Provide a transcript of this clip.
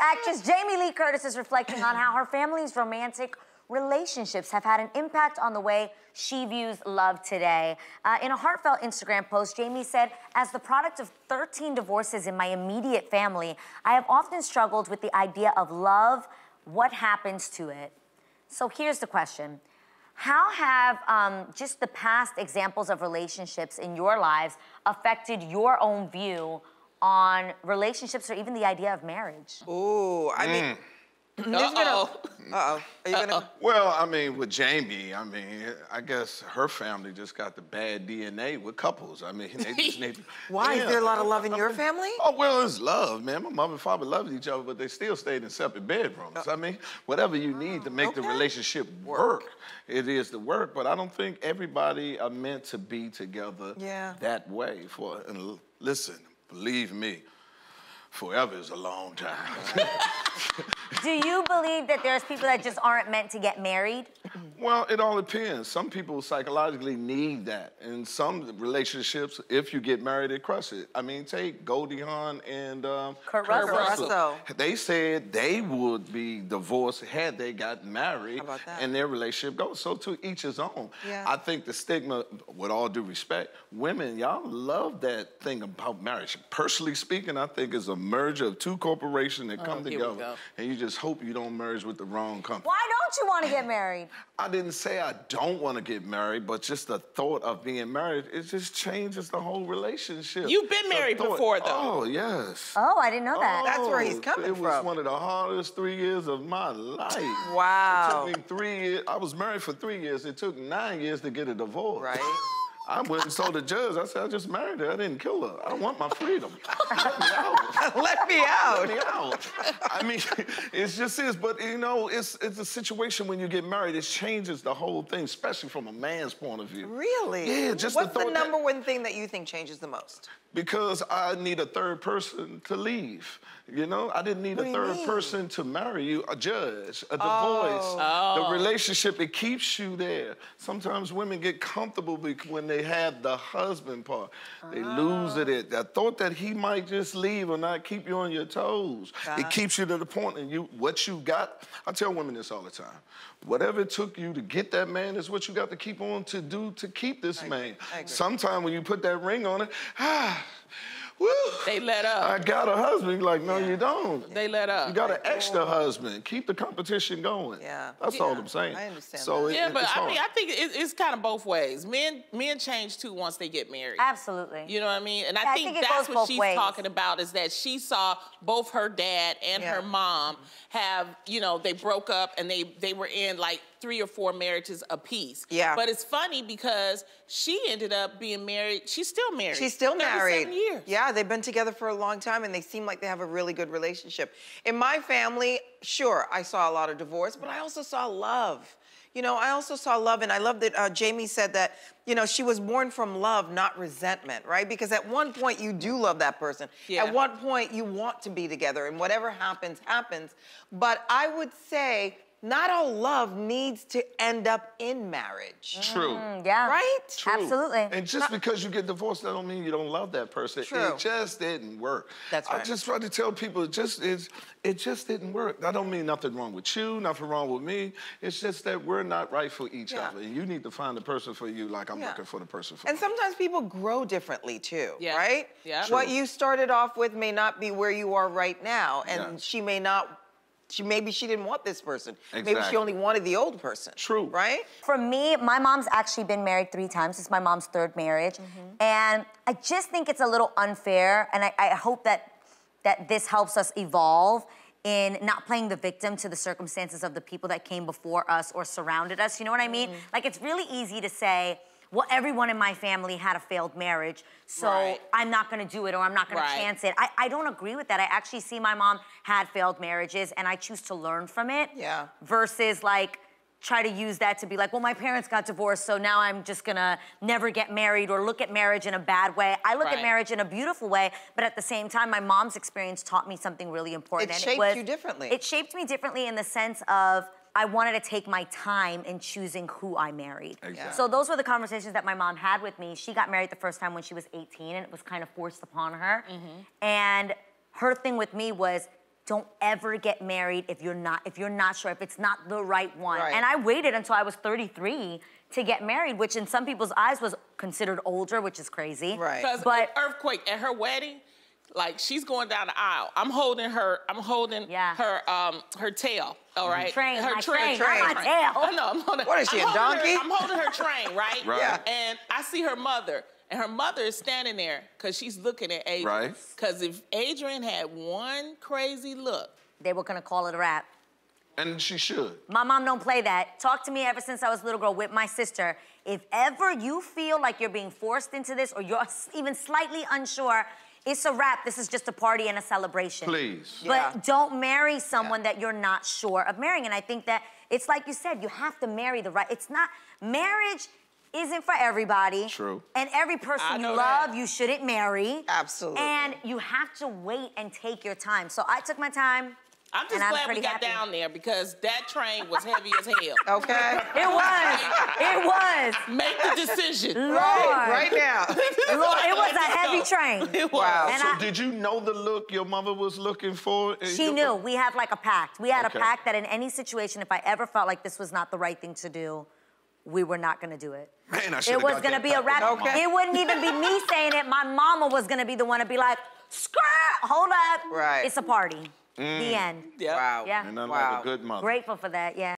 Actress Jamie Lee Curtis is reflecting on how her family's romantic relationships have had an impact on the way she views love today. In a heartfelt Instagram post, Jamie said, "As the product of 13 divorces in my immediate family, I have often struggled with the idea of love. What happens to it?" So here's the question. How have just the past examples of relationships in your lives affected your own view on relationships or even the idea of marriage? Ooh, I mean... Are you gonna... Well, I mean, with Jamie, I guess her family just got the bad DNA with couples. I mean, they just need to... Why? Is there a lot of love in your family? Oh, well, it's love, man. My mother and father loved each other, but they still stayed in separate bedrooms. I mean, whatever you need to make the relationship work, it is the work. But I don't think everybody are meant to be together that way. And listen, believe me, forever is a long time. Do you believe that there's people that just aren't meant to get married? Well, it all depends. Some people psychologically need that. In some relationships, if you get married, it crushes it. I mean, take Goldie Hawn and Kurt Russell. They said they would be divorced had they gotten married. How about that? And their relationship goes. So to each his own. Yeah. I think the stigma, with all due respect, women, y'all love that thing about marriage. Personally speaking, I think it's a merger of two corporations that come together. And you just hope you don't merge with the wrong company. Why don't you want to get married? I didn't say I don't want to get married, but just the thought of being married, it just changes the whole relationship. You've been married before, though. Oh, yes. Oh, I didn't know that. That's where he's coming from. It was one of the hardest 3 years of my life. Wow. It took me 3 years. I was married for 3 years. It took 9 years to get a divorce. Right. I went and told the judge, I said, I just married her. I didn't kill her. I want my freedom. Let me out. Let me out. Let me out. I mean, it just is. But, you know, it's a situation when you get married, it changes the whole thing, especially from a man's point of view. Really? Yeah, just What's the the number one thing that you think changes the most? Because I need a third person to leave. You know, I didn't need a third person to marry you, a judge, a divorce. The relationship, it keeps you there. Sometimes women get comfortable when they have the husband part. They lose it. I thought that he might just leave or not keep you on your toes. It keeps you to the point, and what you got, I tell women this all the time. Whatever it took you to get that man is what you got to keep on to do to keep this man. Sometimes when you put that ring on it, woo, they let up. I got a husband. You're like, no, you don't. They let up. You got an extra husband. Keep the competition going. Yeah. That's all I'm saying. I understand so that. But I mean, I think it's kind of both ways. Men change too once they get married. Absolutely. You know what I mean? And I think that's what she's talking about, is that she saw both her dad and her mom have, you know, they broke up and they were in like 3 or 4 marriages apiece. Yeah. But it's funny because she ended up being married. She's still married. She's still married. 37 years. Yeah, they've been together for a long time and they seem like they have a really good relationship. In my family, sure, I saw a lot of divorce, but I also saw love. You know, I also saw love, and I love that Jamie said that, you know, she was born from love, not resentment, right? Because at one point, you do love that person. Yeah. At one point, you want to be together, and whatever happens, happens. But I would say, not all love needs to end up in marriage. True. Yeah. Right? True. Absolutely. And just because you get divorced, that don't mean you don't love that person. True. It just didn't work. That's right. I just try to tell people it just didn't work. That don't mean nothing wrong with you, nothing wrong with me. It's just that we're not right for each other. And you need to find the person for you like I'm looking for the person for me. And sometimes people grow differently too, right? Yeah. What you started off with may not be where you are right now, and she may not. Maybe she didn't want this person. Exactly. Maybe she only wanted the old person. True. Right? For me, my mom's actually been married 3 times. This is my mom's 3rd marriage. And I just think it's a little unfair, and I hope that this helps us evolve in not playing the victim to the circumstances of the people that came before us or surrounded us. You know what I mean? Like, it's really easy to say, well, everyone in my family had a failed marriage, so I'm not gonna do it or I'm not gonna chance it. I don't agree with that. I actually see my mom had failed marriages and I choose to learn from it versus like try to use that to be like, well, my parents got divorced, so now I'm just gonna never get married or look at marriage in a bad way. I look at marriage in a beautiful way, but at the same time, my mom's experience taught me something really important. It shaped you differently. It shaped me differently in the sense of I wanted to take my time in choosing who I married. Exactly. So those were the conversations that my mom had with me. She got married the first time when she was 18 and it was kind of forced upon her. And her thing with me was, don't ever get married if you're not sure, if it's not the right one. Right. And I waited until I was 33 to get married, which in some people's eyes was considered older, which is crazy. Right. Because Earthquake at her wedding, like she's going down the aisle. I'm holding her tail. All right. Train. Her My train. train. Not my tail. I know. I'm holding. What is she, a donkey? I'm holding her train, right? Right. Yeah. And I see her mother. And her mother is standing there because she's looking at Adrian. Right. Because if Adrian had one crazy look, they were gonna call it a wrap. And she should. My mom don't play that. Talk to me ever since I was a little girl with my sister. If ever you feel like you're being forced into this or you're even slightly unsure, it's a wrap. This is just a party and a celebration. Please. But don't marry someone that you're not sure of marrying. And I think that it's like you said, you have to marry the right. It's not, marriage isn't for everybody. True. And every person you love, that. you shouldn't marry. Absolutely. And you have to wait and take your time. So I took my time. I'm just glad we got down there because that train was heavy as hell. Okay. It was. It was. Make the decision. Lord. Right now. Lord, it was a heavy train. It was. Wow. And So did you know the look your mother was looking for? She knew. We have like a pact. We had a pact that in any situation, if I ever felt like this was not the right thing to do, we were not going to do it. Man, I It was going to be a wrap. Okay. It wouldn't even be me saying it. My mama was going to be the one to be like, skirt, hold up. Right. It's a party. The end. Yeah. Wow. Yeah. And I'm Wow. like a good mother. Grateful for that, yeah.